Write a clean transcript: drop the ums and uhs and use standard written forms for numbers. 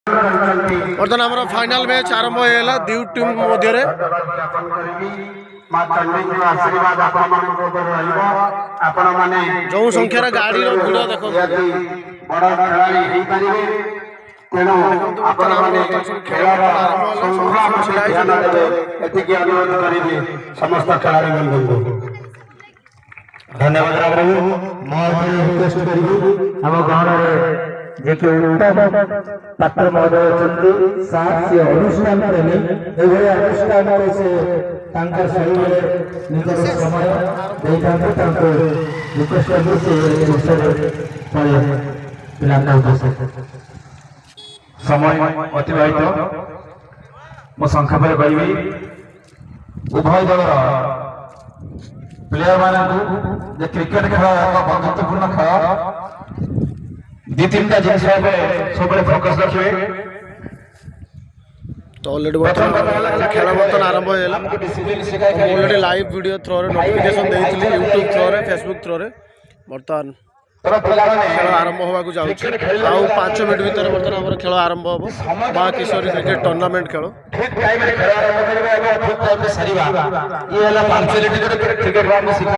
बर्तमान आम final match आरंभ होगा दु टीम मध्य जो संख्यार गाड़ी भिड़ देखो समस्त खिलाड़ी धन्यवाद पात्र महोदय अच्छे अनुष्ठान प्रेमी अनुष्ठान से समय समय अतिबाहित मो संख्या पर कह उभय दल प्लेयर मान क्रिकेट खेल एक बंधुत्वपूर्ण खेल दी तीन टा जिन सब फोकस रखिए तो ऑलरेडी बर्तमान खेल बर्तमान आरंभ होगा already live video through notification देइथिली यूट्यूब थ्रो रे फेसबुक थ्रो रे बर्तमान खेल आरंभ होगा जाऊँ 5 मिनट भीतर बर्तमान आम खेल आरंभ हम माँ किशोरी क्रिकेट टूर्नामेंट खेल